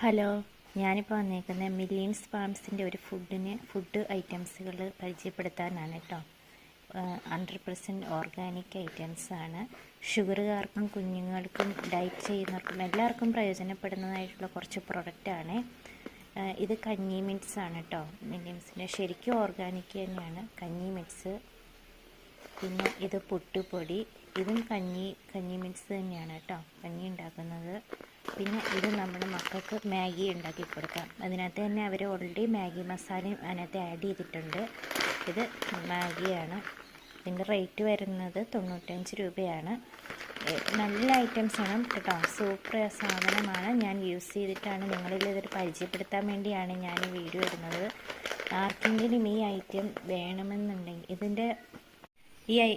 Hello, ഞാനിപ്പോൾ വന്നേക്കുന്നത് മില്ലിയൻസ് ഫാംസിൻ്റെ ഒരു ഫുഡ് ഐറ്റംസുകൾ പരിചയപ്പെടുത്താനാണ് കേട്ടോ. 100% ഓർഗാനിക് ഐറ്റംസാണ്. ഷുഗറുകാർക്കും കുഞ്ഞുങ്ങൾക്കും ഡയറ്റ് ചെയ്യുന്നവർക്കും എല്ലാവർക്കും പ്രയോജനപ്പെടുന്നതായിട്ടുള്ള കുറച്ച് പ്രൊഡക്റ്റാണ്. ഇത് കഞ്ഞി മിക്സ് ആണ് കേട്ടോ. മില്ലിയൻസിൻ്റെ ശരിക്കും ഓർഗാനിക് തന്നെയാണ് കഞ്ഞി മിക്സ്. പിന്നെ ഇത് പുട്ടുപൊടി, ഇതും കഞ്ഞി മിക്സ് തന്നെയാണ് കേട്ടോ, കഞ്ഞി ഉണ്ടാക്കുന്നത്. പിന്നെ ഇത് നമ്മുടെ മക്കൾക്ക് മാഗി ഉണ്ടാക്കി കൊടുക്കാം. അതിനകത്ത് തന്നെ അവർ ഓൾറെഡി മാഗി മസാലയും അതിനകത്ത് ആഡ് ചെയ്തിട്ടുണ്ട്. ഇത് മാഗിയാണ്. ഇതിൻ്റെ റേറ്റ് വരുന്നത് 95 രൂപയാണ്. നല്ല ഐറ്റംസാണ് കേട്ടോ, സൂപ്പർ സാധനമാണ്. ഞാൻ യൂസ് ചെയ്തിട്ടാണ് നിങ്ങളിൽ ഇതൊരു പരിചയപ്പെടുത്താൻ വേണ്ടിയാണ് ഞാൻ ഈ വീഡിയോ ഇടുന്നത്. ആർക്കെങ്കിലും ഈ ഐറ്റം വേണമെന്നുണ്ടെങ്കിൽ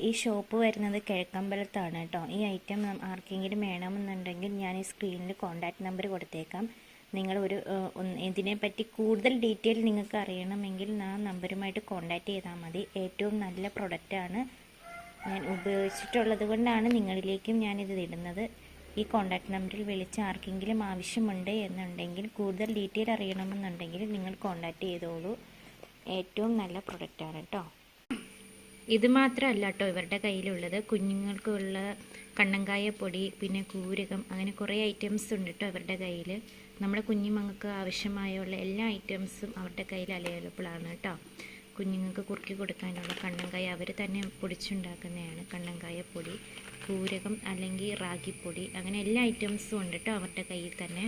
ഈ ഷോപ്പ് വരുന്നത് കിഴക്കമ്പലത്താണ് കേട്ടോ. ഈ ഐറ്റം ആർക്കെങ്കിലും വേണമെന്നുണ്ടെങ്കിൽ ഞാൻ ഈ സ്ക്രീനിൽ കോൺടാക്റ്റ് നമ്പർ കൊടുത്തേക്കാം. നിങ്ങൾ ഇതിനെപ്പറ്റി കൂടുതൽ ഡീറ്റെയിൽ നിങ്ങൾക്ക് അറിയണമെങ്കിൽ ആ നമ്പറുമായിട്ട് കോൺടാക്റ്റ് ചെയ്താൽ മതി. ഏറ്റവും നല്ല പ്രൊഡക്റ്റാണ്, ഞാൻ ഉപയോഗിച്ചിട്ടുള്ളത് കൊണ്ടാണ് നിങ്ങളിലേക്കും ഞാനിത് ഇടുന്നത്. ഈ കോൺടാക്റ്റ് നമ്പറിൽ വിളിച്ച് ആർക്കെങ്കിലും ആവശ്യമുണ്ട് എന്നുണ്ടെങ്കിൽ കൂടുതൽ ഡീറ്റെയിൽ അറിയണമെന്നുണ്ടെങ്കിൽ നിങ്ങൾ കോൺടാക്റ്റ് ചെയ്തോളൂ. ഏറ്റവും നല്ല പ്രൊഡക്റ്റാണ് കേട്ടോ. ഇത് മാത്രമല്ല കേട്ടോ ഇവരുടെ കയ്യിലുള്ളത്, കുഞ്ഞുങ്ങൾക്കുള്ള കണ്ണങ്കായ പൊടി, പിന്നെ കൂരകം, അങ്ങനെ കുറേ ഐറ്റംസ് ഉണ്ട് കേട്ടോ ഇവരുടെ കയ്യിൽ. നമ്മുടെ കുഞ്ഞുമങ്ങൾക്ക് ആവശ്യമായുള്ള എല്ലാ ഐറ്റംസും അവരുടെ കയ്യിൽ അവൈലബിൾ ആണ് കേട്ടോ. കുഞ്ഞുങ്ങൾക്ക് കുറുക്കി കൊടുക്കാനുള്ള കണ്ണങ്കായ അവർ തന്നെ പൊടിച്ചുണ്ടാക്കുന്നതാണ്. കണ്ണങ്കായ പൊടി, കൂരകം അല്ലെങ്കിൽ റാഗിപ്പൊടി, അങ്ങനെ എല്ലാ ഐറ്റംസും ഉണ്ട് കേട്ടോ അവരുടെ കയ്യിൽ തന്നെ.